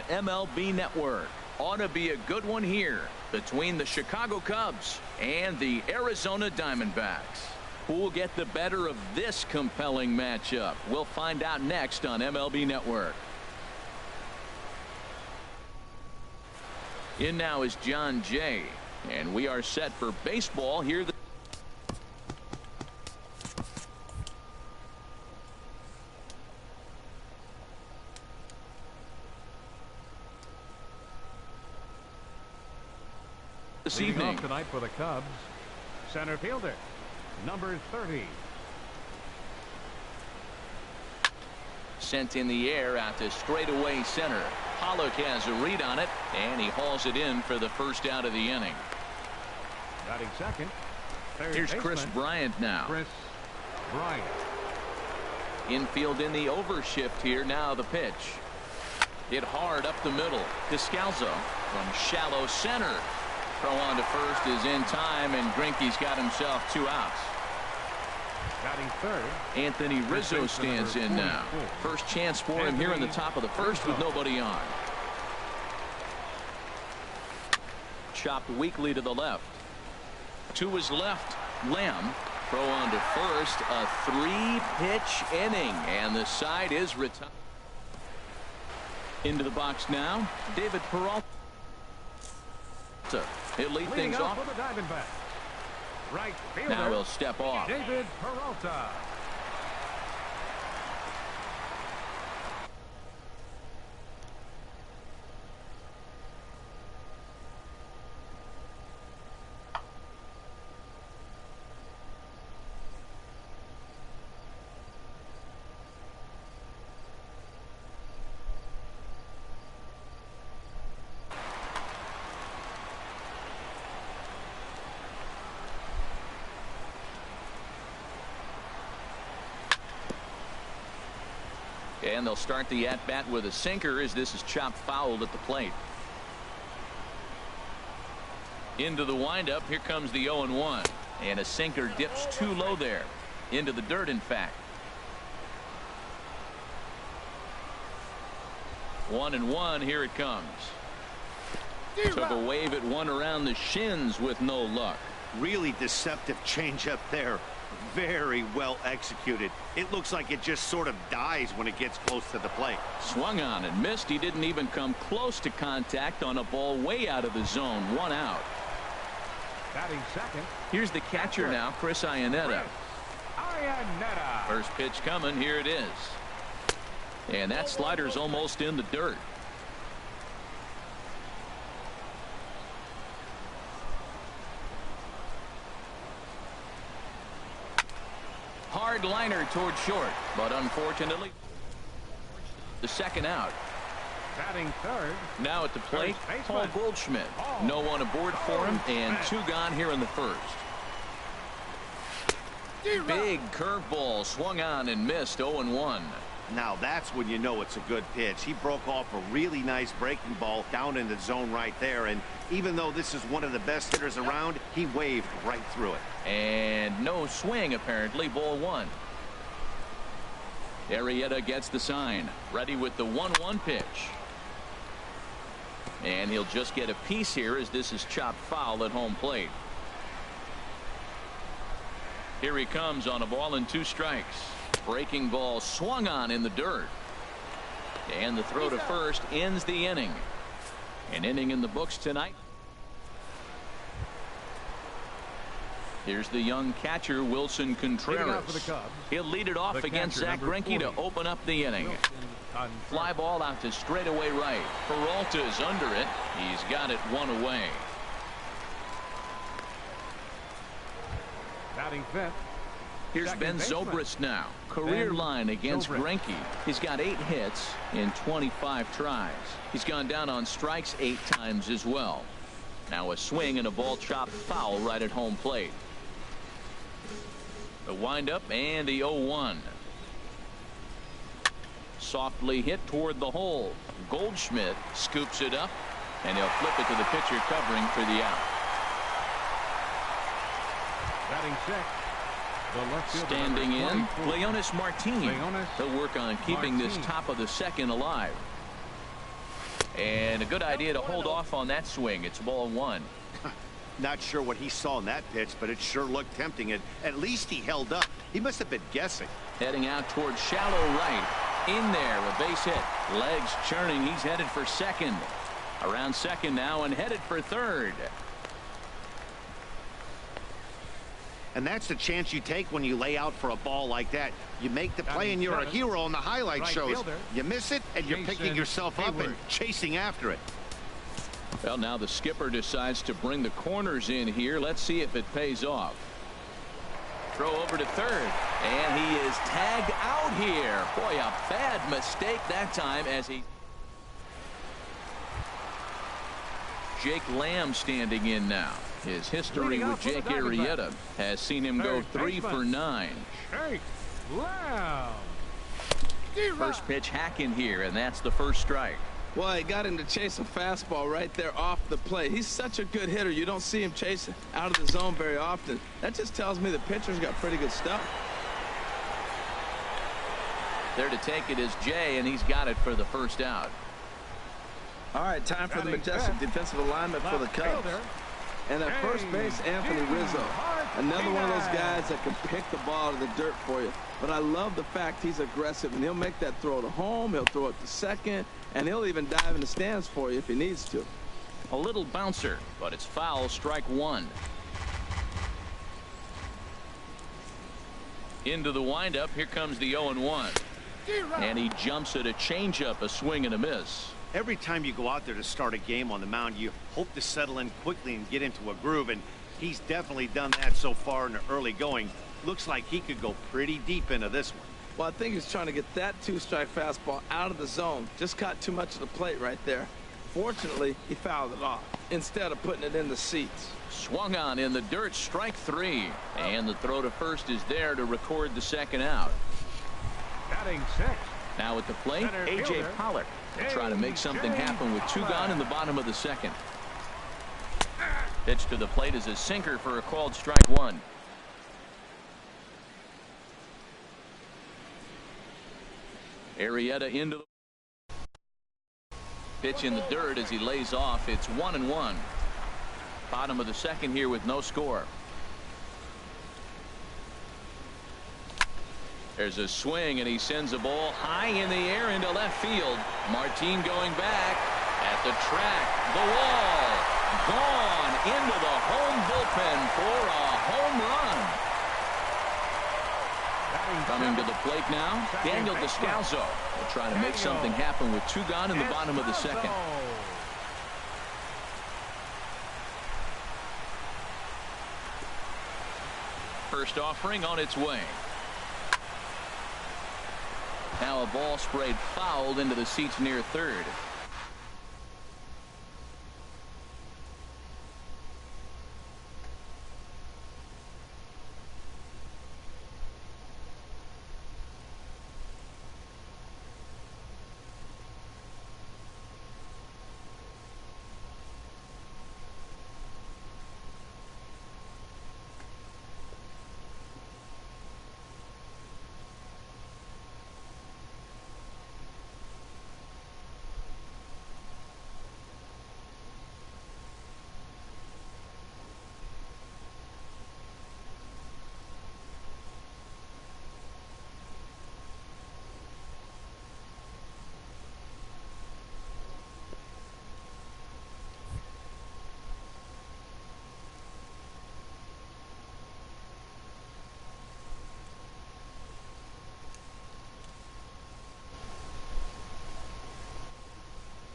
MLB Network. Ought to be a good one here between the Chicago Cubs and the Arizona Diamondbacks. Who'll get the better of this compelling matchup? We'll find out next on MLB Network. In now is John Jay, and we are set for baseball here this evening. Off tonight for the Cubs, center fielder number 30. Sent in the air out to straightaway center. Pollock has a read on it, and he hauls it in for the first out of the inning. Batting second. Here's Chris Bryant now. Chris Bryant. Infield in the overshift here. Now the pitch. Hit hard up the middle. Descalzo from shallow center. Throw on to first is in time, and Greinke's got himself 2 outs. Batting third. Anthony Rizzo stands in now. First chance for him here in the top of the first with nobody on. Chopped weakly to the left. To his left. Lamb. Throw on to first. A 3-pitch inning, and the side is retired. Into the box now. David Peralta. He'll lead things off. For the Diamondbacks. Right fielder. Now he'll step off. David Peralta. And they'll start the at-bat with a sinker as this is chopped foul at the plate. Into the windup. Here comes the 0-1. And a sinker dips too low there. Into the dirt, in fact. 1-1. Here it comes. Took a wave at one around the shins with no luck. Really deceptive changeup there. Very well executed. It looks like it just sort of dies when it gets close to the plate. Swung on and missed. He didn't even come close to contact on a ball way out of the zone. 1 out. Batting second. Here's the catcher now, Chris Iannetta. First pitch coming. Here it is. And that slider's almost in the dirt. Hard liner toward short, but unfortunately the second out. Batting third. Now at the plate, Paul Goldschmidt. No one aboard for him, and 2 gone here in the first. Big curveball swung on and missed. 0-1. Now that's when you know it's a good pitch. He broke off a really nice breaking ball down in the zone right there, and even though this is one of the best hitters around, he waved right through it. And no swing apparently. Ball 1. Arrieta gets the sign. Ready with the 1-1 pitch. And he'll just get a piece here as this is chopped foul at home plate. Here he comes on a ball and 2 strikes. Breaking ball swung on in the dirt. And the throw to first ends the inning. An inning in the books tonight. Here's the young catcher, Wilson Contreras. He'll lead it off against Zach Greinke to open up the inning. Fly ball out to straightaway right. Peralta is under it. He's got it 1 away. Batting fifth. Here's Ben Zobrist now. Career line against Greinke. He's got 8 hits in 25 tries. He's gone down on strikes 8 times as well. Now a swing and a ball chopped foul right at home plate. The windup and the 0-1. Softly hit toward the hole. Goldschmidt scoops it up, and he'll flip it to the pitcher covering for the out. Batting sixth. Standing in, Leonis Martin. He'll work on keeping this top of the second alive. And a good idea to hold off on that swing. It's ball 1. Not sure what he saw in that pitch, but it sure looked tempting, and at least he held up. He must have been guessing. Heading out towards shallow right. In there, a base hit. Legs churning. He's headed for second. Around second now and headed for third. And that's the chance you take when you lay out for a ball like that. You make the play and you're a hero on the highlight shows. You miss it and you're picking yourself up and chasing after it. Well, now the skipper decides to bring the corners in here. Let's see if it pays off. Throw over to third, and he is tagged out here. Boy, a bad mistake that time as he... Jake Lamb standing in now. His history with Jake Arrieta has seen him go 3 for 9. Jake Lamb. First pitch hacking here, and that's the first strike. Well, he got him to chase a fastball right there off the plate. He's such a good hitter. You don't see him chasing out of the zone very often. That just tells me the pitcher's got pretty good stuff. There to take it is Jay, and he's got it for the first out. All right, time for the majestic defensive alignment for the Cubs. And at first base, Anthony Rizzo. Another one of those guys that can pick the ball out of the dirt for you. But I love the fact he's aggressive, and he'll make that throw to home. He'll throw it to second, and he'll even dive in the stands for you if he needs to. A little bouncer, but it's foul. Strike 1. Into the windup. Here comes the 0-1. And he jumps at a changeup, a swing and a miss. Every time you go out there to start a game on the mound, you hope to settle in quickly and get into a groove, and he's definitely done that so far in the early going. Looks like he could go pretty deep into this one. Well, I think he's trying to get that 2-strike fastball out of the zone. Just caught too much of the plate right there. Fortunately, he fouled it off instead of putting it in the seats. Swung on in the dirt. Strike 3. And the throw to first is there to record the second out. Batting 6. Now at the plate, A.J. Pollock will try to make something happen with 2 gone in the bottom of the second. Pitch to the plate is a sinker for a called strike 1. Arrieta into the pitch in the dirt as he lays off. It's 1-1. Bottom of the second here with no score. There's a swing, and he sends a ball high in the air into left field. Martin going back at the track. The wall gone into the home bullpen for a home run. Coming to the plate now, Daniel Descalso will try to make something happen with 2 gone in the bottom of the second. First offering on its way. Now a ball sprayed fouled into the seats near third.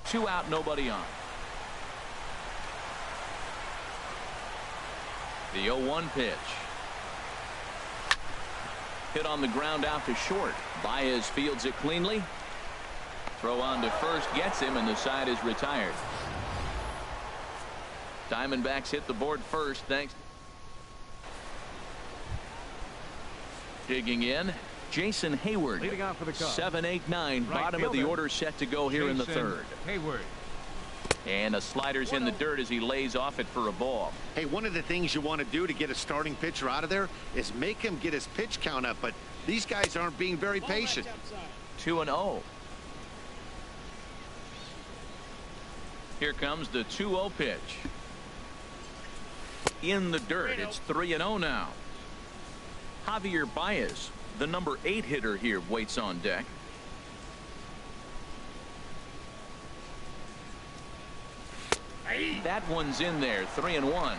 Two out, nobody on. The 0-1 pitch. Hit on the ground out to short. Baez fields it cleanly. Throw on to first gets him, and the side is retired. Diamondbacks hit the board first, thanks. Digging in, Jason Hayward. Leading off for the Cubs. 7-8-9, bottom of the order set to go here in the third. Hayward. And a slider's in the dirt as he lays off it for a ball. Hey, one of the things you want to do to get a starting pitcher out of there is make him get his pitch count up, but these guys aren't being very patient. 2-0. Here comes the 2-0 pitch. In the dirt. It's 3-0 now. Javier Baez, the number 8 hitter here, waits on deck. That one's in there. 3-1.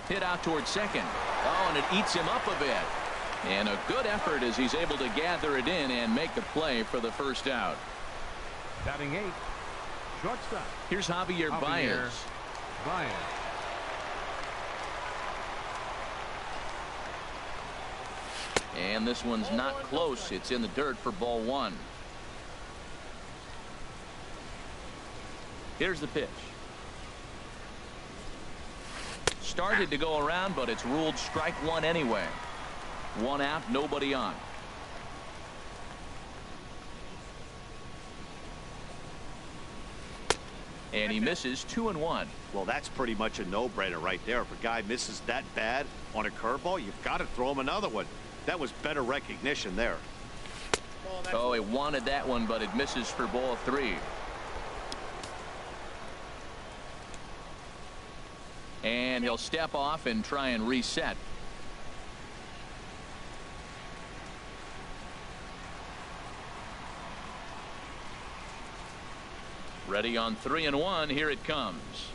Hit out towards second. Oh, and it eats him up a bit. And a good effort as he's able to gather it in and make the play for the first out. Batting 8. Shortstop. Here's Javier Baez. And this one's not close. It's in the dirt for ball 1. Here's the pitch. Started to go around, but it's ruled strike 1 anyway. 1 out, nobody on. And he misses 2-1. Well, that's pretty much a no-brainer right there. If a guy misses that bad on a curveball, you've got to throw him another one. That was better recognition there. Oh, he wanted that one, but it misses for ball 3. And he'll step off and try and reset. Ready on 3-1. Here it comes.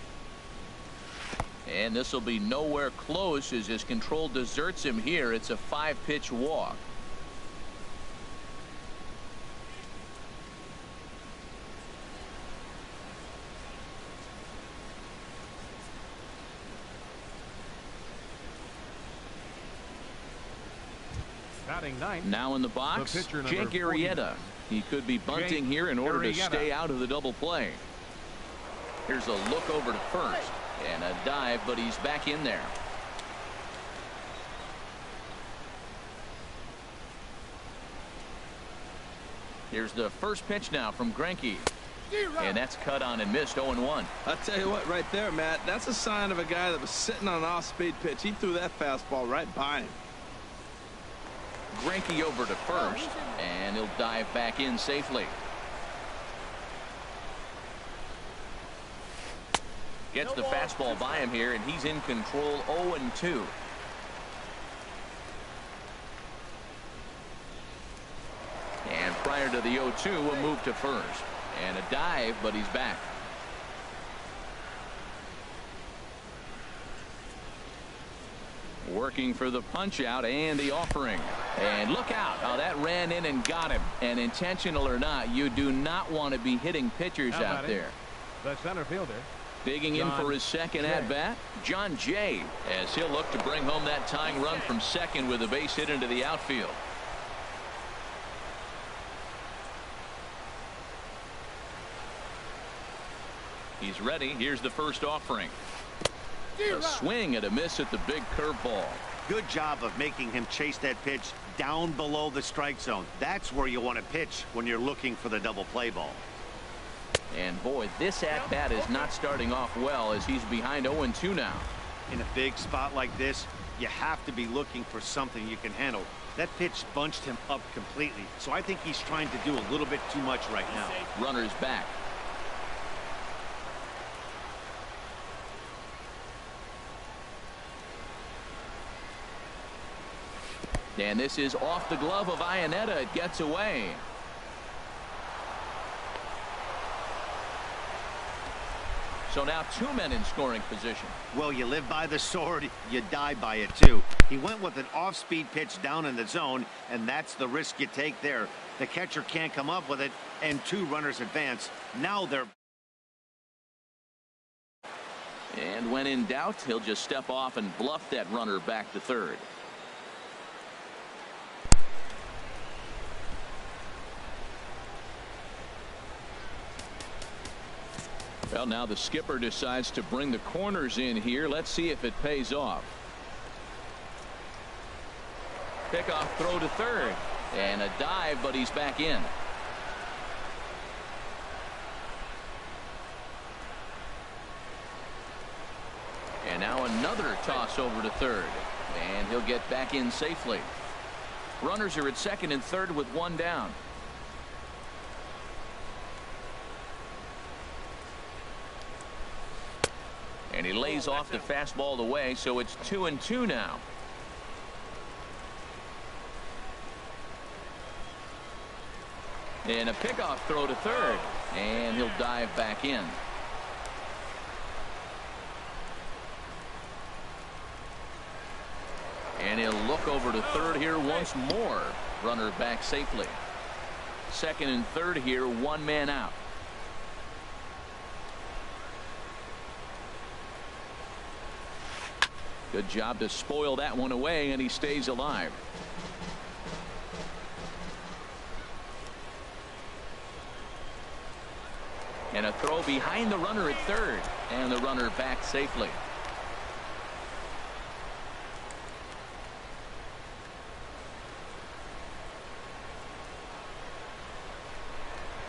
And this will be nowhere close as his control deserts him here. It's a 5-pitch walk. Batting 9. Now in the box, Jake Arrieta. He could be bunting here in order to stay out of the double play. Here's a look over to first and a dive, but he's back in there. Here's the first pitch now from Greinke. And that's cut on and missed. 0-1. I'll tell you what, right there, Matt, that's a sign of a guy that was sitting on an off-speed pitch. He threw that fastball right by him. Greinke over to first, and he'll dive back in safely. Gets the fastball by him here, and he's in control. 0-2. And prior to the 0-2, a move to first. And a dive, but he's back. Working for the punch out and the offering. And look out. Oh, that ran in and got him. And intentional or not, you do not want to be hitting pitchers out there. The center fielder. Digging in for his second at bat, John Jay, as he'll look to bring home that tying run from second with a base hit into the outfield. He's ready. Here's the first offering. A swing and a miss at the big curveball. Good job of making him chase that pitch down below the strike zone. That's where you want to pitch when you're looking for the double play ball. And boy, this at bat is not starting off well as he's behind 0-2 now. In a big spot like this, you have to be looking for something you can handle. That pitch bunched him up completely, so I think he's trying to do a little bit too much right now. Runner's back. And this is off the glove of Iannetta. It gets away. So now 2 men in scoring position. Well, you live by the sword, you die by it too. He went with an off-speed pitch down in the zone, and that's the risk you take there. The catcher can't come up with it, and 2 runners advance. Now they're... And when in doubt, he'll just step off and bluff that runner back to third. Well, now the skipper decides to bring the corners in here. Let's see if it pays off. Pickoff throw to third. And a dive, but he's back in. And now another toss over to third. And he'll get back in safely. Runners are at second and third with one down. And he lays off the fastball away, so it's 2-2 now. And a pickoff throw to third. And he'll dive back in. And he'll look over to third here once more. Runner back safely. Second and third here, one man out. Good job to spoil that one away, and he stays alive. And a throw behind the runner at third, and the runner back safely.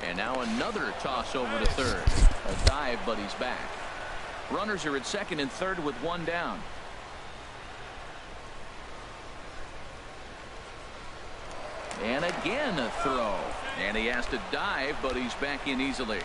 And now another toss over to third. A dive, but he's back. Runners are at second and third with one down. And again a throw. And he has to dive, but he's back in easily.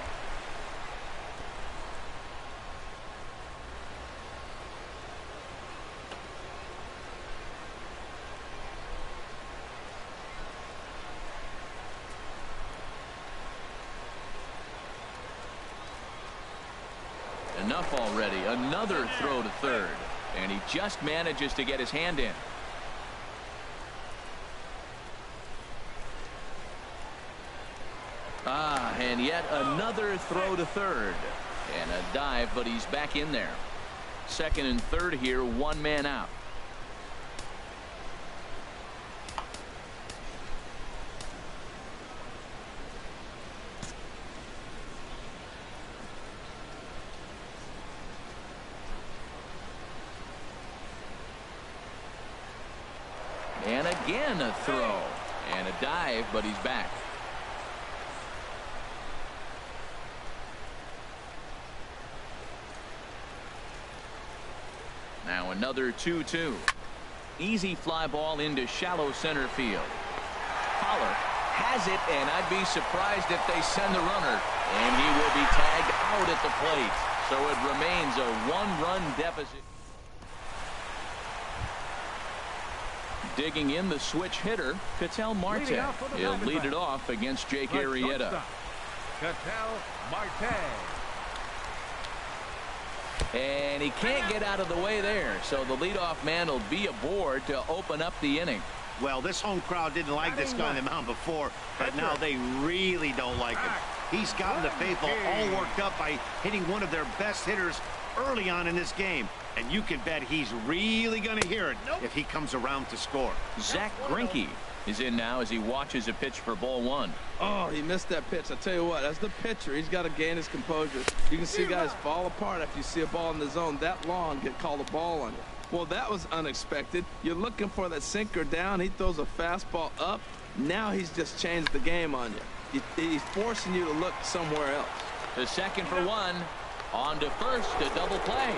Enough already. Another throw to third. And he just manages to get his hand in. And yet another throw to third. And a dive, but he's back in there. Second and third here, one man out. And again a throw. And a dive, but he's back. Now another 2-2. Easy fly ball into shallow center field. Pollard has it, and I'd be surprised if they send the runner. And he will be tagged out at the plate. So it remains a one-run deficit. Digging in the switch hitter, Ketel Marte. He'll lead it off against Jake Arrieta. Ketel Marte. And he can't get out of the way there, so the leadoff man will be aboard to open up the inning. Well, this home crowd didn't like this guy on the mound before, but now they really don't like him. He's gotten the faithful all worked up by hitting one of their best hitters early on in this game. And you can bet he's really going to hear it if he comes around to score. Zach Greinke is in now as he watches a pitch for ball one. Oh, he missed that pitch. I tell you what, as the pitcher, he's got to gain his composure. You can see guys fall apart after you see a ball in the zone that long get called a ball on you. Well, that was unexpected. You're looking for that sinker down. He throws a fastball up. Now he's just changed the game on you. He's forcing you to look somewhere else. To second for one. On to first, a double play.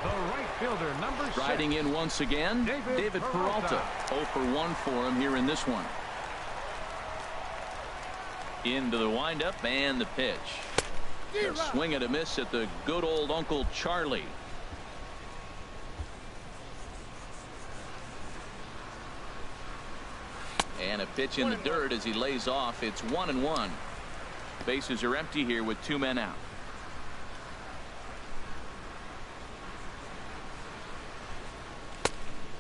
The right fielder, number 6. Riding in once again, David Peralta. 0 for 1 for him here in this one. Into the windup and the pitch. A swing and a miss at the good old Uncle Charlie. And a pitch in the dirt as he lays off. It's 1-1. Bases are empty here with 2 men out.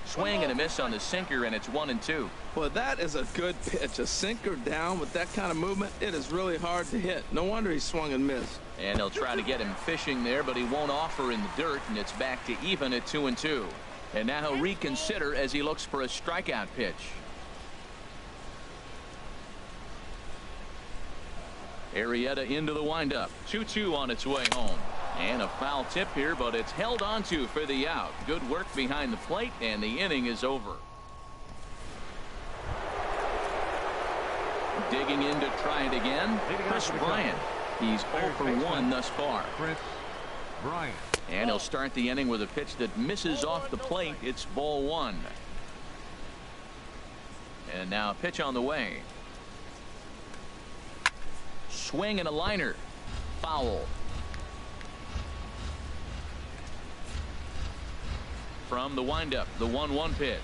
Swing and a miss on the sinker, and it's 1-2. Well, that is a good pitch. A sinker down with that kind of movement, it is really hard to hit. No wonder he swung and missed. And they'll try to get him fishing there, but he won't offer in the dirt, and it's back to even at 2-2. And now he'll reconsider as he looks for a strikeout pitch. Arrieta into the windup. 2-2 on its way home. And a foul tip here, but it's held onto for the out. Good work behind the plate, and the inning is over. Digging in to try it again, Chris Bryant. He's 0 for 1 thus far. Chris Bryant. And he'll start the inning with a pitch that misses off the plate. It's ball 1. And now a pitch on the way. Swing and a liner. Foul. From the windup, the 1-1 pitch.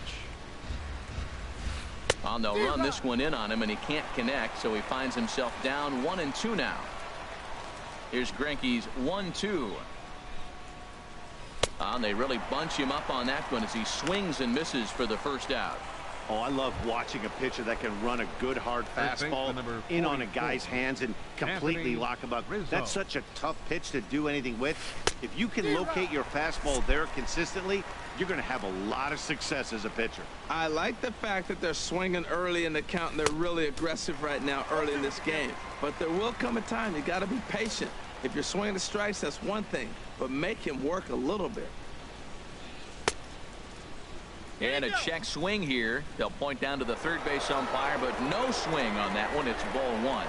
Oh, they'll run this one in on him, and he can't connect, so he finds himself down 1-2 now. Here's Greinke's 1-2. And they really bunch him up on that one as he swings and misses for the first out. Oh, I love watching a pitcher that can run a good hard fastball in on a guy's hands and completely lock him up. That's such a tough pitch to do anything with. If you can locate your fastball there consistently, you're going to have a lot of success as a pitcher. I like the fact that they're swinging early in the count, and they're really aggressive right now early in this game. But there will come a time you got to be patient. If you're swinging the strikes, that's one thing, but make him work a little bit. And a check swing here. They'll point down to the third base umpire, but no swing on that one. It's ball 1.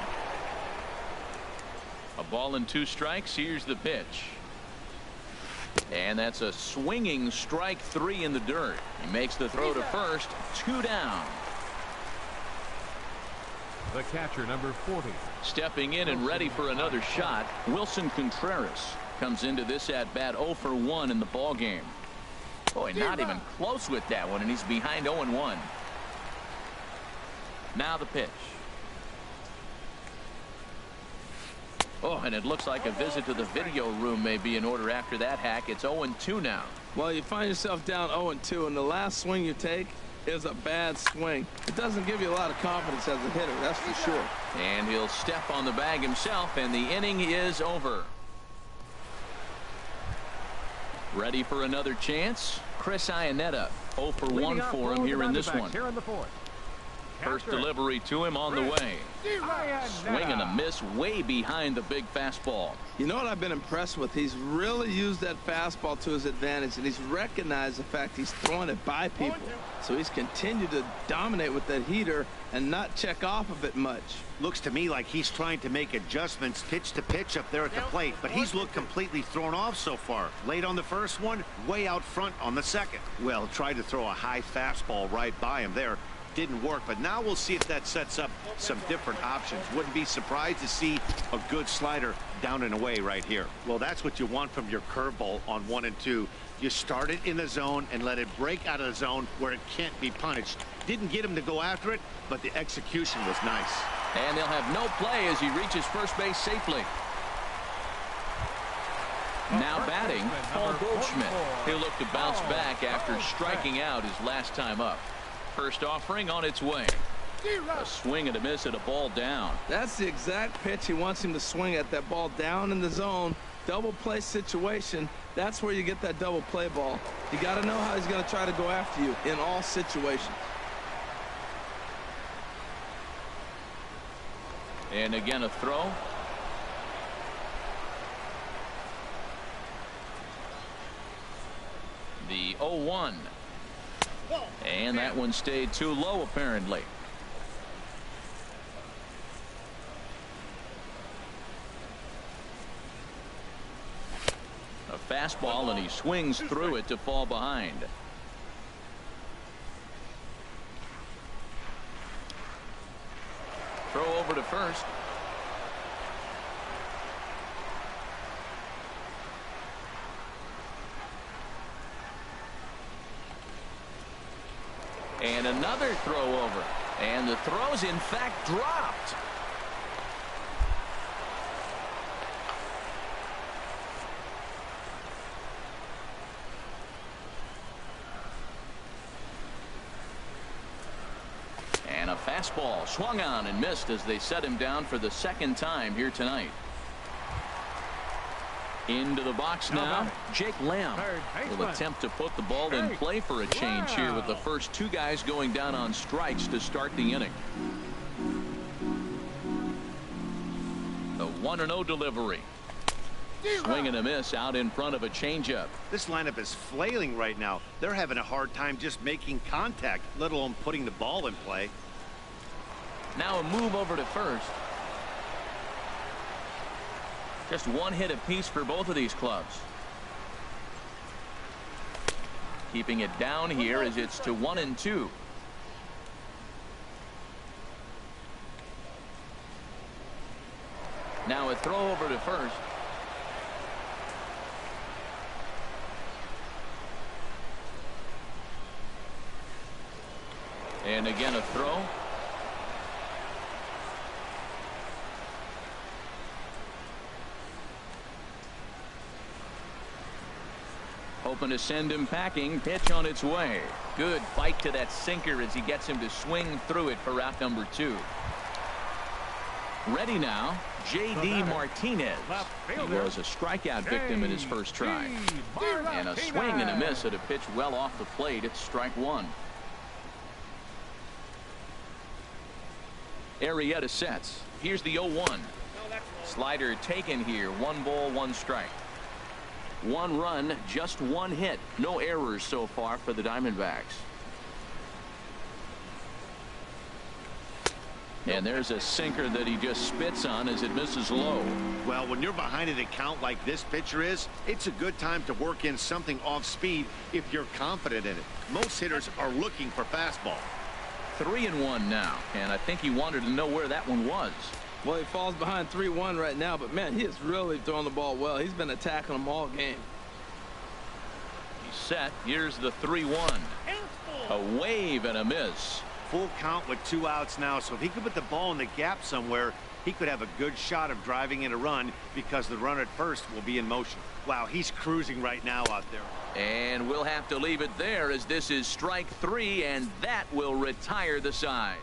A ball and 2 strikes. Here's the pitch. And that's a swinging strike 3 in the dirt. He makes the throw to first. 2 down. The catcher, number 40. Stepping in and ready for another shot, Wilson Contreras comes into this at bat 0 for 1 in the ball game. Boy, not even close with that one, and he's behind 0-1. Now the pitch. Oh, and it looks like a visit to the video room may be in order after that hack. It's 0-2 now. Well, you find yourself down 0-2, and the last swing you take is a bad swing. It doesn't give you a lot of confidence as a hitter, that's for sure. And he'll step on the bag himself, and the inning is over. Ready for another chance? Chris Iannetta, 0 for 1 for him here in this one. Here in the 4th. First delivery to him on the way. Swing and a miss way behind the big fastball. You know what I've been impressed with? He's really used that fastball to his advantage, and he's recognized the fact he's throwing it by people. So he's continued to dominate with that heater and not check off of it much. Looks to me like he's trying to make adjustments pitch to pitch up there at the plate, but he's looked completely thrown off so far. Late on the first one, way out front on the second. Well, tried to throw a high fastball right by him there. Didn't work, but now we'll see if that sets up some different options. Wouldn't be surprised to see a good slider down and away right here. Well, that's what you want from your curveball on 1 and 2. You start it in the zone and let it break out of the zone where it can't be punished. Didn't get him to go after it, but the execution was nice. And they'll have no play as he reaches first base safely. Now batting, Paul Goldschmidt. He'll look to bounce back after striking out his last time up. First offering on its way. A swing and a miss at a ball down. That's the exact pitch he wants him to swing at, that ball down in the zone. Double play situation. That's where you get that double play ball. You got to know how he's going to try to go after you in all situations. And again a throw. The 0-1. And that one stayed too low apparently. A fastball, and he swings through it to fall behind. Throw over to first. And another throw over. And the throw's in fact dropped. And a fastball swung on and missed as they set him down for the second time here tonight. Into the box now, Jake Lamb will attempt to put the ball in play for a change here with the first 2 guys going down on strikes to start the inning. The 1-0 delivery. Swing and a miss out in front of a changeup. This lineup is flailing right now. They're having a hard time just making contact, let alone putting the ball in play. Now a move over to first. Just one hit apiece for both of these clubs. Keeping it down here as it's to 1-2. Now a throw over to first. And again a throw. Hoping to send him packing. Pitch on its way. Good fight to that sinker as he gets him to swing through it for out number 2. Ready now, J.D. Martinez. He was a strikeout victim in his first try. And a swing and a miss at a pitch well off the plate. It's strike 1. Arrieta sets. Here's the 0-1. Slider taken here. 1 ball, 1 strike. 1 run, just 1 hit. No errors so far for the Diamondbacks. And there's a sinker that he just spits on as it misses low. Well, when you're behind an account like this pitcher is, it's a good time to work in something off speed if you're confident in it. Most hitters are looking for fastball. 3-1 now, and I think he wanted to know where that one was. Well, he falls behind 3-1 right now, but man, he is really throwing the ball well. He's been attacking them all game. He's set. Here's the 3-1. A wave and a miss. Full count with 2 outs now, so if he could put the ball in the gap somewhere, he could have a good shot of driving in a run because the runner at first will be in motion. Wow, he's cruising right now out there. And we'll have to leave it there as this is strike 3, and that will retire the side.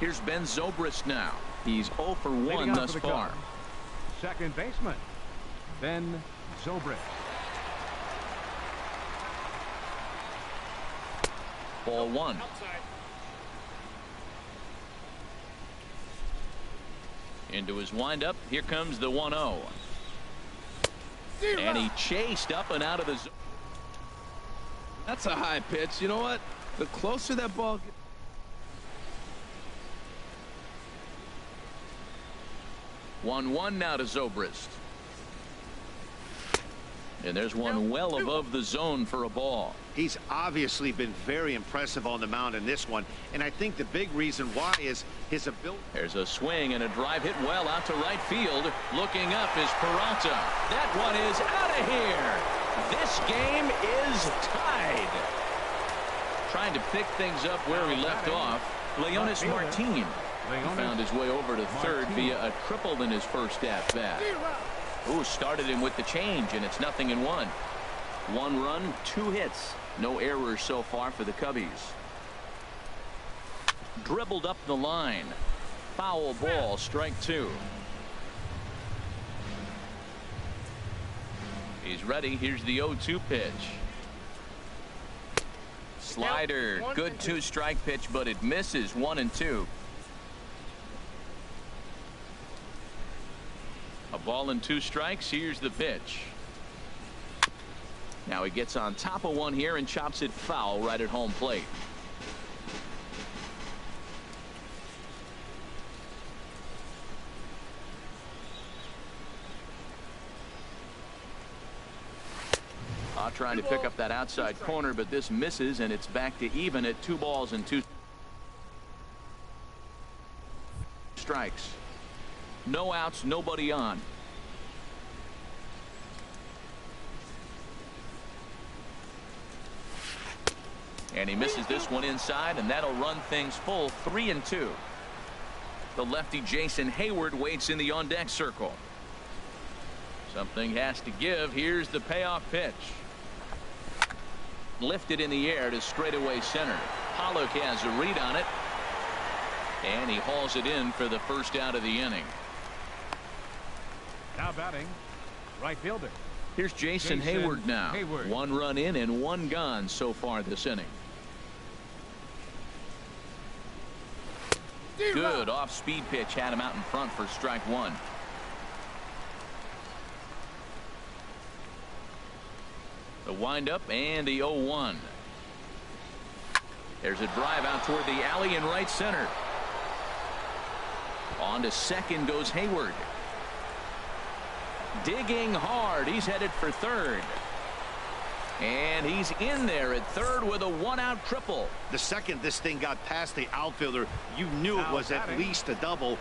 Here's Ben Zobrist now. He's 0 for 1 thus far. Second baseman, Ben Zobrist. Ball 1. Into his windup. Here comes the 1-0. And he chased up and out of the zone. That's a high pitch. You know what? The closer that ball gets. 1-1 now to Zobrist. And there's one well above the zone for a ball. He's obviously been very impressive on the mound in this one, and I think the big reason why is his ability. There's a swing and a drive hit well out to right field. Looking up is Peralta. That one is out of here. This game is tied. Trying to pick things up where he left off. Leonis Martin. He found his way over to third via a triple in his first at-bat. Ooh, started him with the change, and it's 0-1. 1 run, 2 hits. No errors so far for the Cubbies. Dribbled up the line. Foul ball, strike 2. He's ready. Here's the 0-2 pitch. Slider, good 2-strike pitch, but it misses. 1-2. A ball and 2 strikes. Here's the pitch. Now he gets on top of one here and chops it foul right at home plate. Trying to pick up that outside corner, but this misses, and it's back to even at 2 balls and 2 strikes. No outs, nobody on. And he misses this one inside, and that'll run things full. 3-2. The lefty Jason Hayward waits in the on-deck circle. Something has to give. Here's the payoff pitch. Lifted in the air to straightaway center. Pollock has a read on it, and he hauls it in for the first out of the inning. Now batting, right fielder. Here's Jason Hayward now. 1 run in and 1 gone so far this inning. Good off-speed pitch had him out in front for strike 1. The windup and the 0-1. There's a drive out toward the alley in right center. On to second goes Hayward. Digging hard. He's headed for third. And he's in there at third with a one-out triple. The second this thing got past the outfielder, you knew it was at least a double,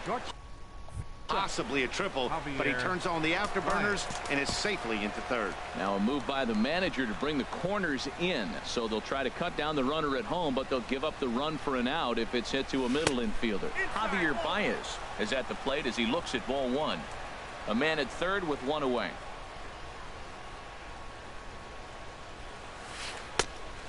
possibly a triple, but he turns on the afterburners and is safely into third. Now a move by the manager to bring the corners in, so they'll try to cut down the runner at home, but they'll give up the run for an out if it's hit to a middle infielder. Javier Baez is at the plate as he looks at ball one. A man at third with one away.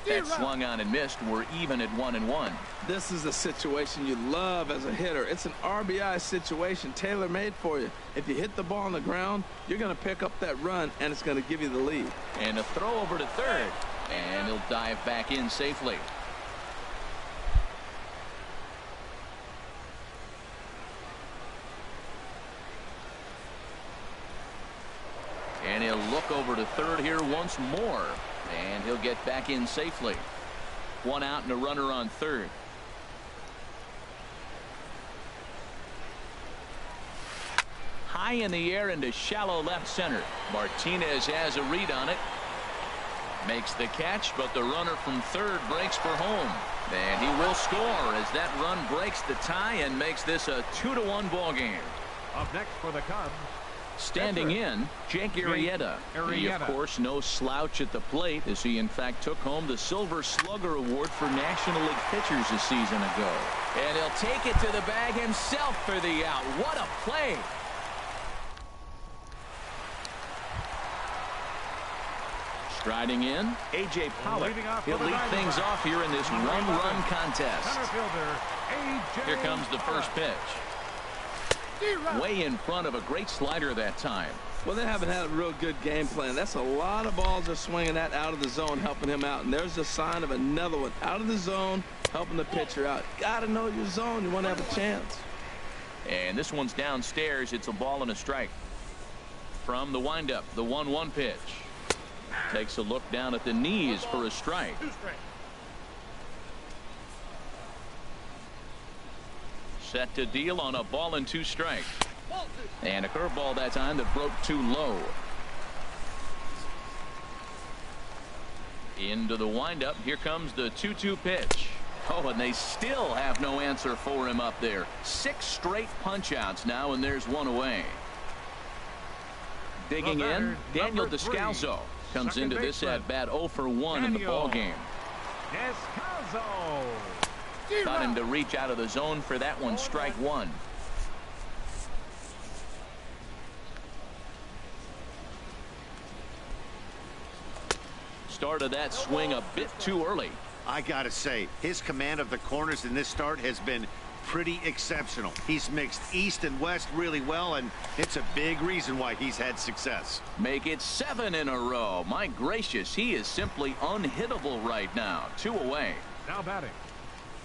That swung on and missed. We're even at 1-1. This is a situation you love as a hitter. It's an RBI situation tailor-made for you. If you hit the ball on the ground, you're going to pick up that run, and it's going to give you the lead. And a throw over to third, and he'll dive back in safely. And he'll look over to third here once more. And he'll get back in safely. One out and a runner on third. High in the air into shallow left center. Martinez has a read on it. Makes the catch, but the runner from third breaks for home. And he will score as that run breaks the tie and makes this a 2-1 ball game. Up next for the Cubs. Standing in, Jake Arrieta. He, of course, no slouch at the plate as he, in fact, took home the Silver Slugger Award for National League pitchers a season ago. And he'll take it to the bag himself for the out. What a play! Striding in, A.J. Pollock. He'll lead things off here in this one-run contest. Here comes the first pitch. Way in front of a great slider that time. Well, they haven't had a real good game plan. That's a lot of balls they're swinging at out of the zone, helping him out. And there's the sign of another one out of the zone, helping the pitcher out. Got to know your zone. You want to have a chance. And this one's downstairs. It's a ball and a strike. From the windup, the 1-1 pitch. Takes a look down at the knees for a strike. Set to deal on a ball and 2 strikes. And a curveball that time that broke too low. Into the windup. Here comes the 2-2 pitch. Oh, and they still have no answer for him up there. 6 straight punch outs now, and there's one away. Digging in, Daniel Descalso comes into this at bat 0 for 1 in the ball game. Descalso. Got him to reach out of the zone for that one. Strike one. Started that swing a bit too early. I gotta say, his command of the corners in this start has been pretty exceptional. He's mixed east and west really well, and it's a big reason why he's had success. Make it 7 in a row. My gracious, he is simply unhittable right now. 2 away. Now batting,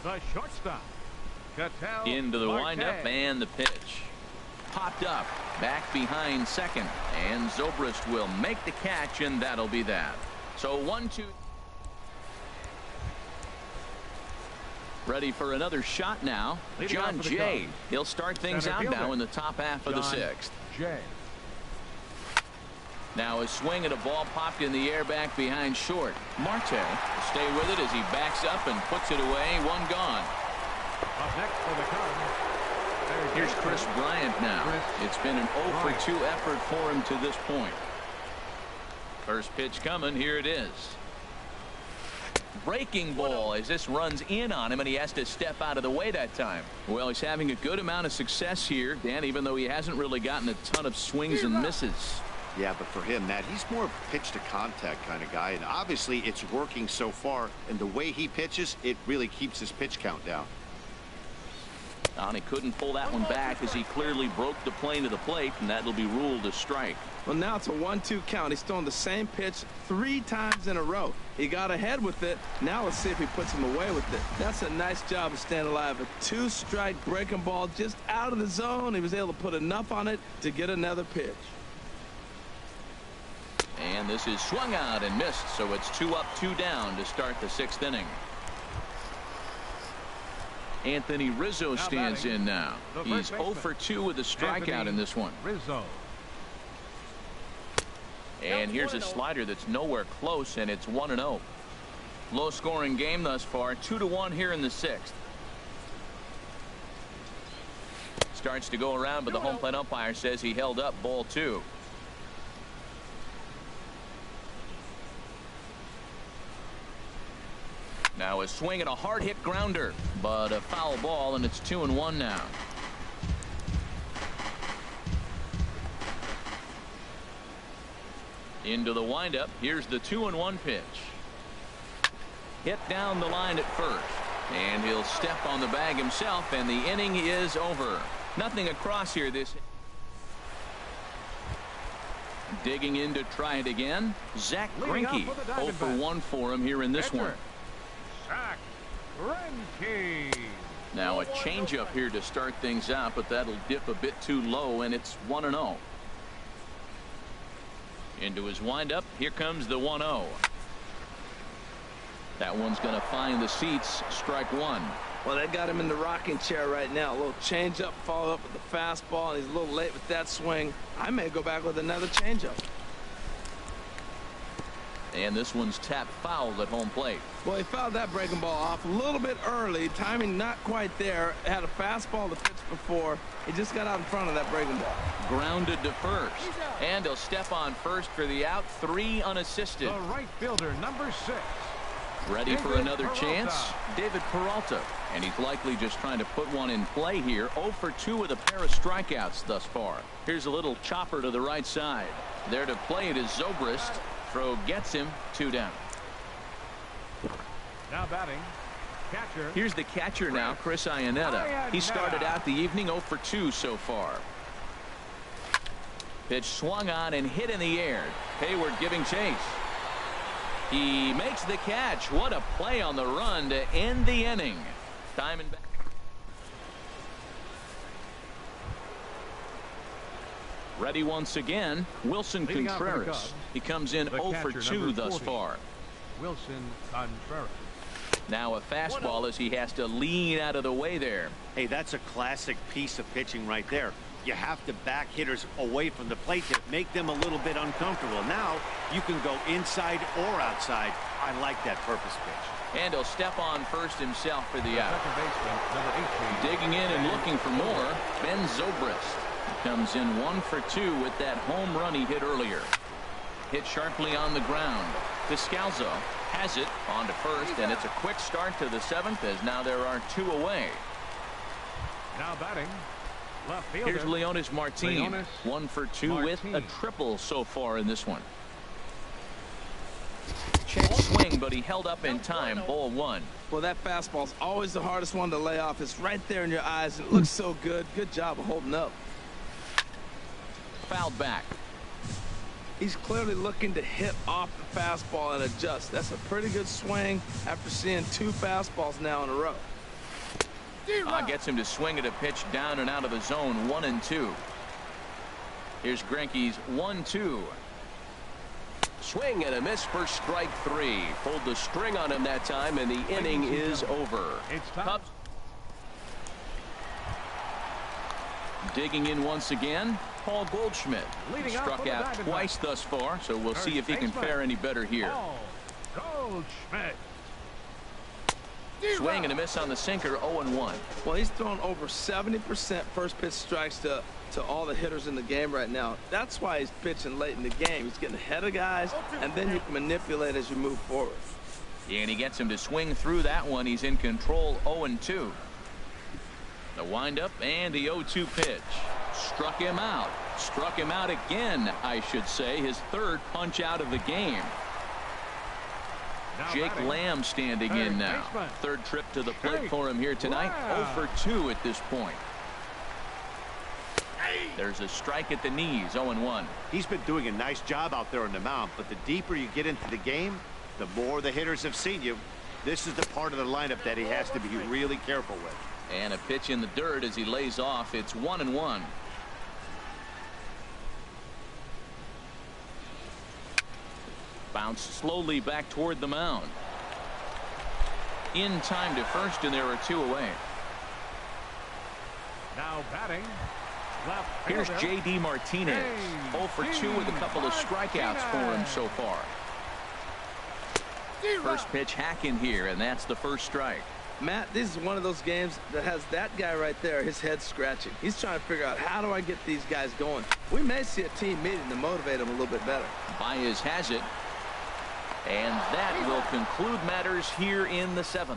the shortstop. Into the windup and the pitch. Popped up, back behind second, and Zobrist will make the catch, and that'll be that. So 1-2. Ready for another shot now. John Jay. He'll start things out now in the top half of the 6th. Now a swing at a ball popped in the air back behind short. Marte will stay with it as he backs up and puts it away. One gone. Up next for the Cubs. Here's Chris Bryant now. It's been an 0 for 2 effort for him to this point. First pitch coming. Here it is. Breaking ball as this runs in on him, and he has to step out of the way that time. Well, he's having a good amount of success here, Dan, even though he hasn't really gotten a ton of swings and misses. Yeah, but for him, Matt, he's more of a pitch to contact kind of guy, and obviously it's working so far, and the way he pitches, it really keeps his pitch count down. And he couldn't pull that one back as he clearly broke the plane to the plate, and that'll be ruled a strike. Well, now it's a 1-2 count. He's throwing the same pitch 3 times in a row. He got ahead with it. Now let's see if he puts him away with it. That's a nice job of staying alive. A 2-strike breaking ball just out of the zone. He was able to put enough on it to get another pitch. And this is swung out and missed, so it's 2 up, 2 down to start the 6th inning. Anthony Rizzo stands in now. He's 0 for 2 with a strikeout in this one. Rizzo. And here's a slider that's nowhere close, and it's 1-0. Low scoring game thus far, 2-1 here in the 6th. Starts to go around, but the home plate umpire says he held up ball 2. Now a swing and a hard hit grounder, but a foul ball, and it's 2-1 now. Into the windup. Here's the 2-1 pitch. Hit down the line at first, and he'll step on the bag himself, and the inning is over. Nothing across here. This digging in to try it again. Zach Greinke, 0 for 1 for him here in this one. Zach Greinke. Now a changeup here to start things out, but that'll dip a bit too low, and it's 1-0. Into his windup. Here comes the 1-0. That one's going to find the seats. Strike 1. Well, they got him in the rocking chair right now. A little changeup, followed up with the fastball, and he's a little late with that swing. I may go back with another changeup. And this one's tapped foul at home plate. Well, he fouled that breaking ball off a little bit early. Timing not quite there. Had a fastball to pitch before. He just got out in front of that breaking ball. Grounded to first. And he'll step on first for the out. 3 unassisted. The right fielder, number 6. Ready for another chance? David Peralta. And he's likely just trying to put one in play here. 0 for 2 with a pair of strikeouts thus far. Here's a little chopper to the right side. There to play it is Zobrist. Throw gets him. 2 down. Now batting. Catcher. Here's the catcher now, Chris Iannetta. He started out the evening 0 for 2 so far. Pitch swung on and hit in the air. Hayward giving chase. He makes the catch. What a play on the run to end the inning. Diamondback. Ready once again. Wilson Contreras. He comes in 0 for 2 thus far. Wilson Contreras. Now a fastball as he has to lean out of the way there. Hey, that's a classic piece of pitching right there. You have to back hitters away from the plate to make them a little bit uncomfortable. Now you can go inside or outside. I like that purpose pitch. And he'll step on first himself for the out. Second baseman, number 18. Digging in and looking for more, Ben Zobrist. Comes in 1 for 2 with that home run he hit earlier. Hit sharply on the ground. Descalzo has it on to first, and it's a quick start to the 7th as now there are 2 away. Now batting. Left fielder. Here's Leonis Martin. Leonis 1 for 2 with a triple so far in this one. Check swing, but he held up in time. Ball 1. Well, that fastball's always the hardest one to lay off. It's right there in your eyes, and it looks so good. Good job of holding up. Fouled back. He's clearly looking to hit off the fastball and adjust. That's a pretty good swing after seeing 2 fastballs now in a row. Gets him to swing at a pitch down and out of the zone. 1 and 2. Here's Greinke's 1-2. Swing and a miss for strike 3. Pulled the string on him that time, and the inning is over. It's time. Cubs digging in once again. Paul Goldschmidt struck out twice thus far, so we'll see if he can fare any better here. Paul Goldschmidt. Swing and a miss on the sinker. 0-1. Well, he's thrown over 70% first pitch strikes to all the hitters in the game right now. That's why he's pitching late in the game. He's getting ahead of guys, and then you can manipulate as you move forward. And he gets him to swing through that one. He's in control. 0-2. The windup and the 0-2 pitch. Struck him out. Struck him out again, I should say. His 3rd punch out of the game. Jake Lamb standing in now. 3rd trip to the plate for him here tonight. 0 for 2 at this point. There's a strike at the knees. 0-1. He's been doing a nice job out there on the mound, but the deeper you get into the game, the more the hitters have seen you. This is the part of the lineup that he has to be really careful with. And a pitch in the dirt as he lays off. It's 1-1. Bounce slowly back toward the mound. In time to first, and there are 2 away. Now batting. Left Here's fielder. J.D. Martinez. 0 for 2 with a couple of strikeouts for him so far. First pitch hacking here, and that's the first strike. Matt, this is one of those games that has that guy right there, his head scratching. He's trying to figure out, how do I get these guys going? We may see a team meeting to motivate them a little bit better. Baez has it. And that will conclude matters here in the 7th.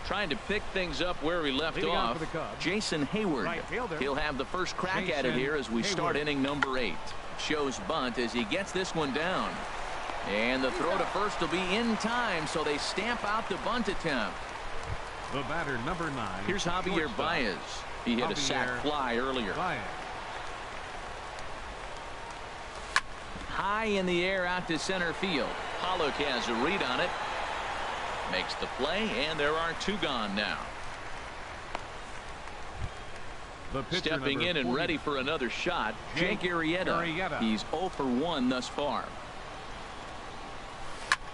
Trying to pick things up where we left off, Jason Hayward. He'll have the first crack at it here as we start inning number 8. Shows bunt as he gets this one down. And the throw to first will be in time, so they stamp out the bunt attempt. The batter, number 9. Here's Javier Baez. He hit a sac fly earlier. High in the air out to center field. Pollock has a read on it. Makes the play, and there are 2 gone now. Stepping in and ready for another shot, Jake Arrieta. He's 0 for 1 thus far.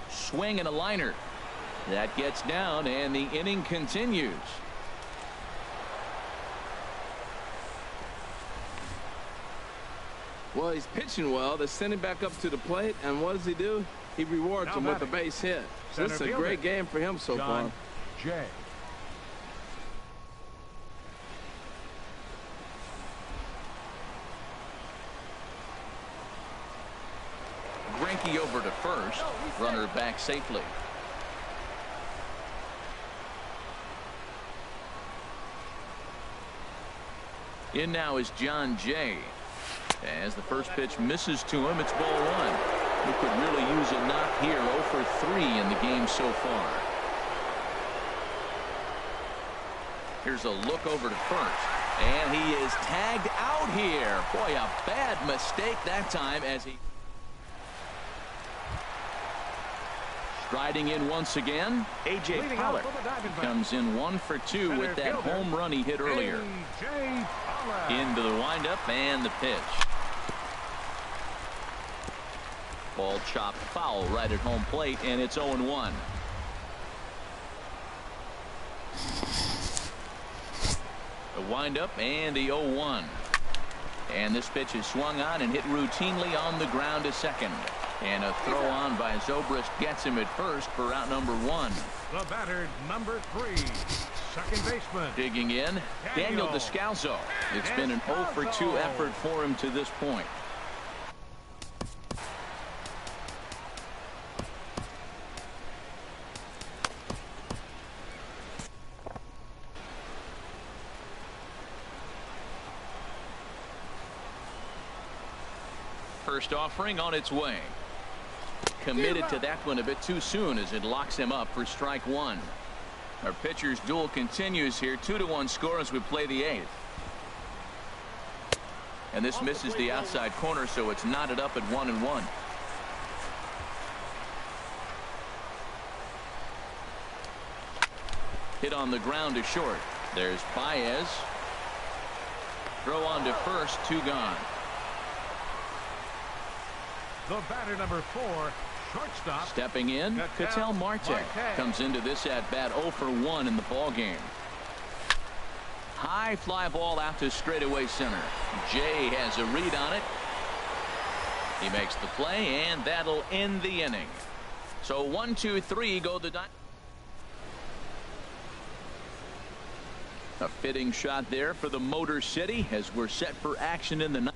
Swing and a liner. That gets down, and the inning continues. Well, he's pitching well. They send him back up to the plate, and what does he do? He rewards him with a base hit. So this is a great game for him so far. Jay. Greinke over to first. Runner back safely. In now is John Jay. As the first pitch misses to him, it's ball 1. He could really use a knock here. 0 for 3 in the game so far. Here's a look over to first. And he is tagged out here. Boy, a bad mistake that time as he... Striding in once again, A.J. Pollock comes in 1 for 2 with that home run he hit earlier. Into the windup and the pitch. Ball chopped foul right at home plate, and it's 0-1. The windup and the 0-1. And this pitch is swung on and hit routinely on the ground to second. And a throw on by Zobrist gets him at first for out number 1. The batter, number 3, second baseman. Digging in, Daniel Descalso. It's been an 0 for 2 effort for him to this point. First offering on its way. Committed to that one a bit too soon as it locks him up for strike 1. Our pitcher's duel continues here. 2-1 score as we play the 8th. And this misses the outside corner, so it's knotted up at 1-1. Hit on the ground to short. There's Baez. Throw on to first. 2 gone. The batter, number 4, shortstop. Stepping in, Ketel Marte comes into this at bat 0 for 1 in the ball game. High fly ball out to straightaway center. Jay has a read on it. He makes the play, and that'll end the inning. So 1, 2, 3 go the Diamondbacks. A fitting shot there for the Motor City as we're set for action in the ninth.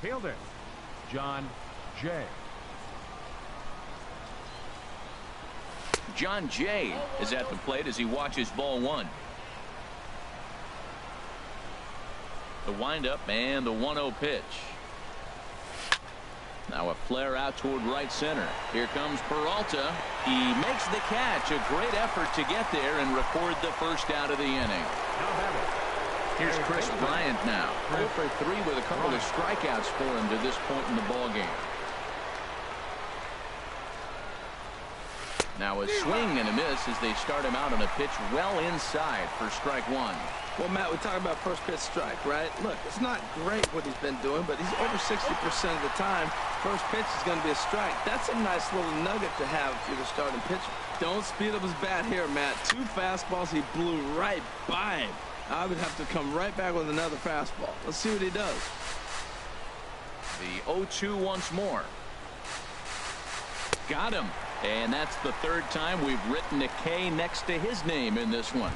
Fielder, John Jay. John Jay is at the plate as he watches ball 1. The windup and the 1-0 pitch. Now a flare out toward right center. Here comes Peralta. He makes the catch. A great effort to get there and record the first out of the inning. Here's Chris Bryant now. 0 for 3 with a couple of strikeouts for him to this point in the ball game. Now a swing and a miss as they start him out on a pitch well inside for strike one. Well, Matt, we talk about first pitch strike, right? Look, it's not great what he's been doing, but he's over 60% of the time. First pitch is going to be a strike. That's a nice little nugget to have if you're the starting pitcher. Don't speed up his bat here, Matt. 2 fastballs, he blew right by him. I would have to come right back with another fastball. Let's see what he does. The 0-2 once more. Got him. And that's the 3rd time we've written a K next to his name in this one.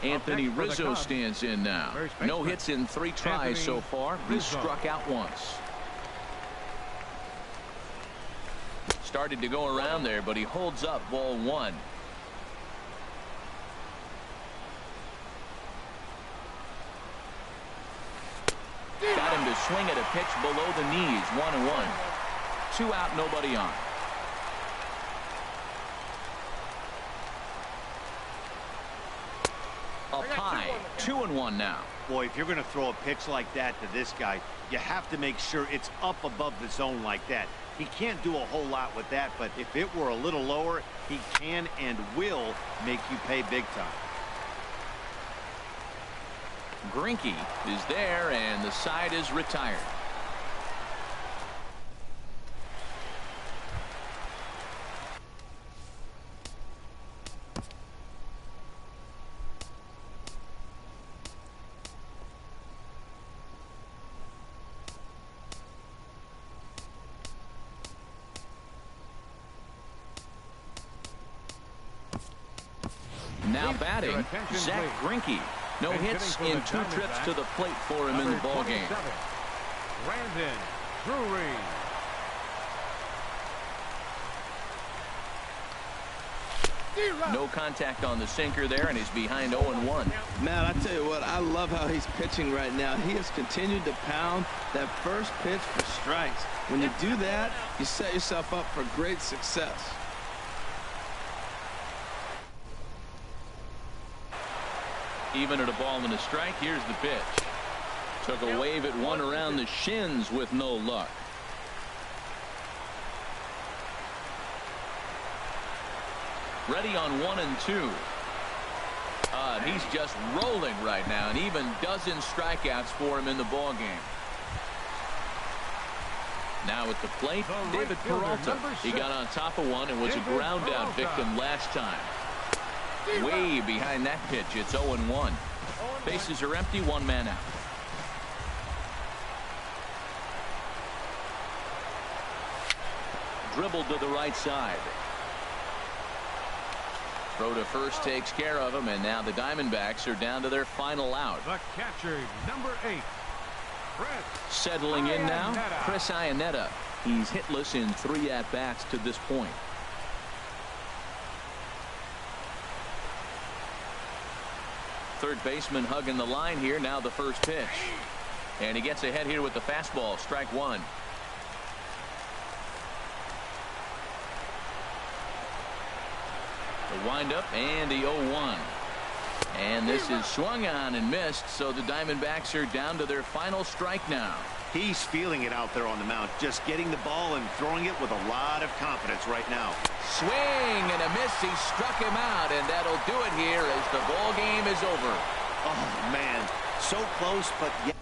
Anthony Rizzo stands in now. No hits in 3 tries so far. He's struck out once. Started to go around there, but he holds up ball 1. Got him to swing at a pitch below the knees. 1-1. 2 out, nobody on. Up high, 2-1 now. Boy, if you're going to throw a pitch like that to this guy, you have to make sure it's up above the zone like that. He can't do a whole lot with that, but if it were a little lower, he can and will make you pay big time. Greinke is there, and the side is retired. Now batting, Zach Greinke. No hits in 2 trips to the plate for him in the ball game. Brandon Drury. No contact on the sinker there, and he's behind 0-1. Matt, I tell you what, I love how he's pitching right now. He has continued to pound that first pitch for strikes. When you do that, you set yourself up for great success. Even at a ball and a strike, here's the pitch. Took a wave at one around the shins with no luck. Ready on 1 and 2. He's just rolling right now, and even dozen strikeouts for him in the ball game. Now at the plate, David Peralta. He got on top of one and was a ground out victim last time. Way behind that pitch. It's 0-1. Bases are empty. 1 man out. Dribbled to the right side. Throw to first takes care of him, and now the Diamondbacks are down to their final out. The catcher, number 8. Settling in now, Chris Iannetta. He's hitless in 3 at-bats to this point. Third baseman hugging the line here. Now the first pitch. And he gets ahead here with the fastball. Strike 1. The windup and the 0-1. And this is swung on and missed, so the Diamondbacks are down to their final strike now. He's feeling it out there on the mound, just getting the ball and throwing it with a lot of confidence right now. Swing and a miss. He struck him out, and that'll do it here as the ball game is over. Oh, man, so close, but yet